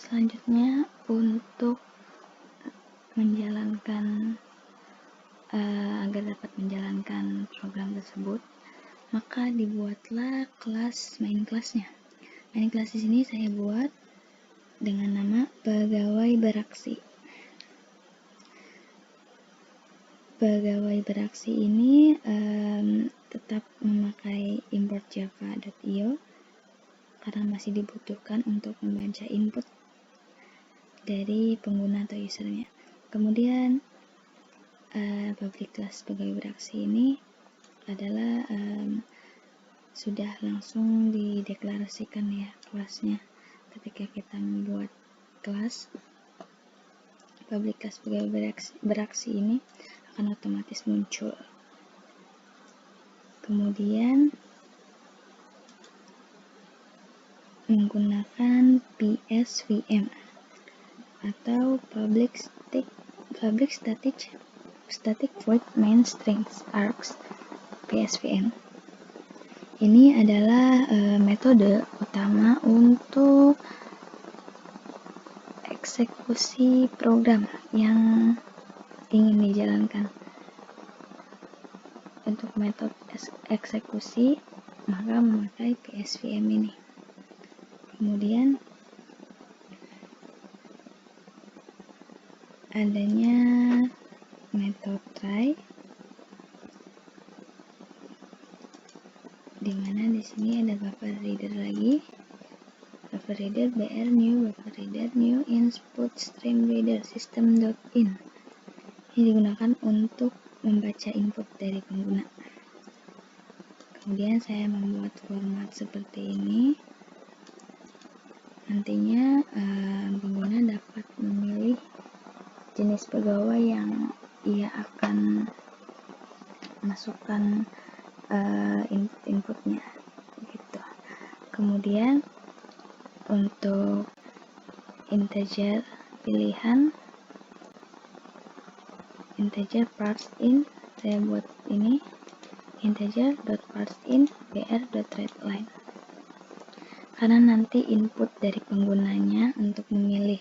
Selanjutnya, untuk menjalankan agar dapat menjalankan program tersebut, maka dibuatlah main kelasnya. Main kelas di sini saya buat dengan nama pegawai beraksi. Pegawai beraksi ini tetap memakai import java.io karena masih dibutuhkan untuk membaca input dari pengguna atau usernya. Kemudian public class pegawai beraksi ini adalah sudah langsung dideklarasikan ya kelasnya. Ketika kita membuat kelas, public class pegawai beraksi ini akan otomatis muncul. Kemudian menggunakan PSVM atau public static void main strings args PSVM. Ini adalah metode utama untuk eksekusi program yang ingin dijalankan. Untuk metode eksekusi maka memakai PSVM ini. Kemudian adanya metode try, di mana di sini ada buffer reader lagi, buffer reader br new input stream reader system.in. Ini digunakan untuk membaca input dari pengguna. Kemudian saya membuat format seperti ini. Nantinya pengguna dapat memilih jenis pegawai yang ia akan masukkan inputnya gitu. Kemudian untuk integer pilihan, integer parseIn, saya buat ini integer.parseIn br.readline, karena nanti input dari penggunanya untuk memilih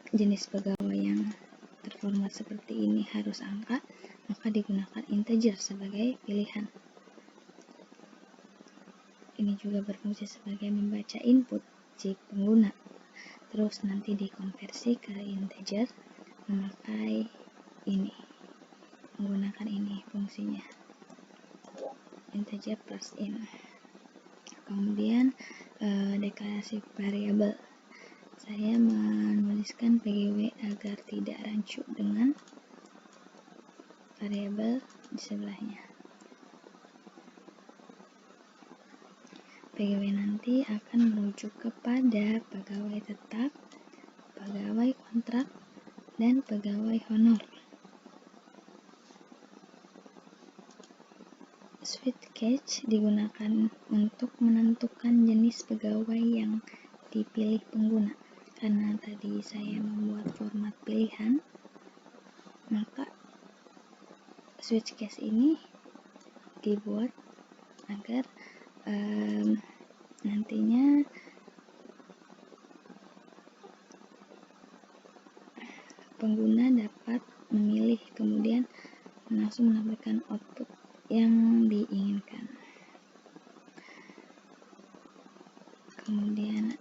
jenis pegawai yang terformat seperti ini harus angka, maka digunakan integer sebagai pilihan. Ini juga berfungsi sebagai membaca input si pengguna, terus nanti dikonversi ke integer memakai ini, menggunakan ini fungsinya integer parseIn. Kemudian deklarasi variabel, saya menuliskan pgw agar tidak rancu dengan variabel di sebelahnya. PGW nanti akan merujuk kepada pegawai tetap, pegawai kontrak, dan pegawai honor. Switch case digunakan untuk menentukan jenis pegawai yang dipilih pengguna. Karena tadi saya membuat format pilihan, maka switch case ini dibuat agar nantinya pengguna dapat memilih kemudian langsung menampilkan output yang diinginkan. Kemudian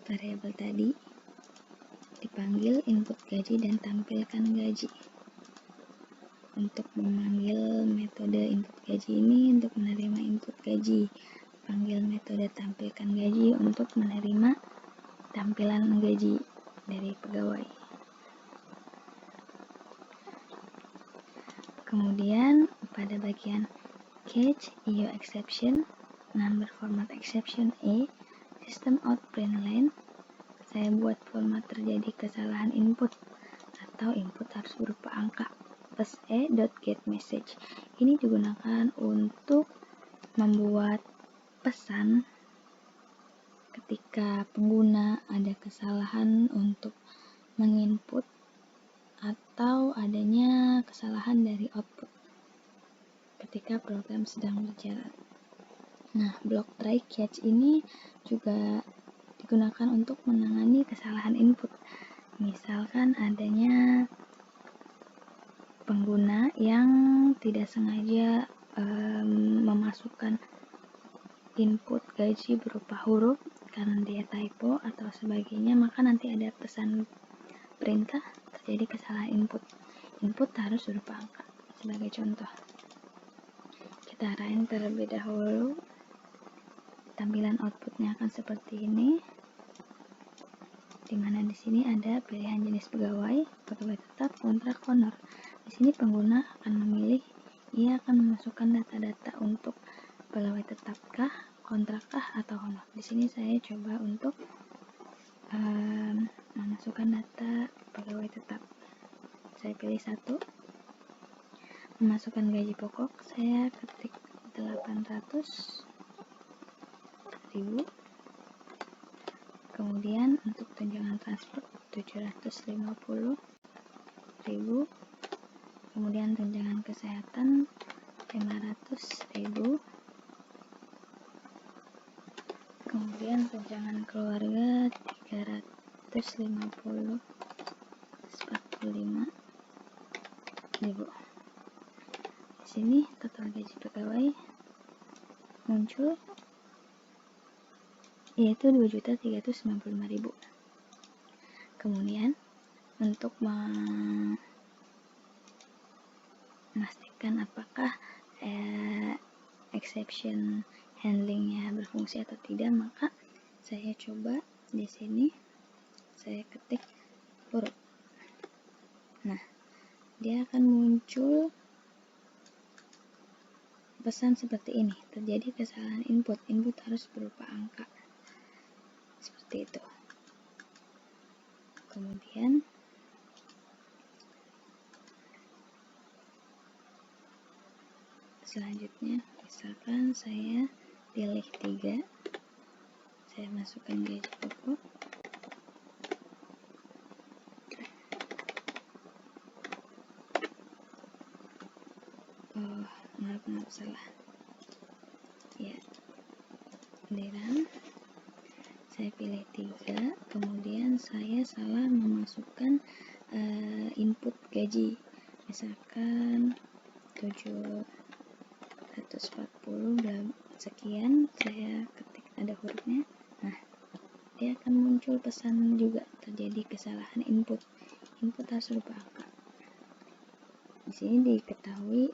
variabel tadi dipanggil input gaji dan tampilkan gaji. Untuk memanggil metode input gaji ini untuk menerima input gaji, panggil metode tampilkan gaji untuk menerima tampilan gaji dari pegawai. Kemudian pada bagian catch IO exception, number format exception system out println, saya buat format terjadi kesalahan input atau input harus berupa angka plus .getMessage. Ini digunakan untuk membuat pesan ketika pengguna ada kesalahan untuk menginput atau adanya kesalahan dari output ketika program sedang berjalan. Nah, block try catch ini juga digunakan untuk menangani kesalahan input. Misalkan adanya pengguna yang tidak sengaja memasukkan input gaji berupa huruf karena dia typo atau sebagainya, maka nanti ada pesan perintah terjadi kesalahan input. Input harus berupa angka. Sebagai contoh, kita arahin terlebih dahulu. Tampilan outputnya akan seperti ini, dimana di sini ada pilihan jenis pegawai, pegawai tetap, kontrak, honor. Di sini pengguna akan memilih, ia akan memasukkan data-data untuk pegawai tetapkah, kontrakkah, atau honor. Di sini saya coba untuk memasukkan data pegawai tetap. Saya pilih 1. Memasukkan gaji pokok, saya ketik 800.000. Kemudian untuk tunjangan transport 750.000. Kemudian tunjangan kesehatan 500.000. Kemudian tunjangan keluarga 345.000. Di sini total gaji pegawai muncul yaitu 2.395.000. Kemudian untuk memastikan apakah exception handlingnya berfungsi atau tidak, maka saya coba di sini saya ketik huruf. Nah, dia akan muncul pesan seperti ini, terjadi kesalahan input harus berupa angka, seperti itu. Kemudian selanjutnya, misalkan saya pilih 3, saya masukkan gaji pokok, maaf salah ya, diram. Saya pilih 3, kemudian saya salah memasukkan input gaji, misalkan 740 sekian, saya ketik ada hurufnya. Nah, dia akan muncul pesan juga, terjadi kesalahan input harus berupa angka. Di sini diketahui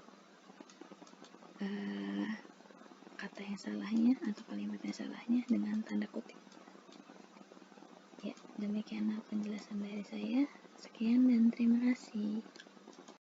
kata yang salahnya atau kalimat yang salahnya dengan tanda kutip. Ya, demikianlah penjelasan dari saya. Sekian.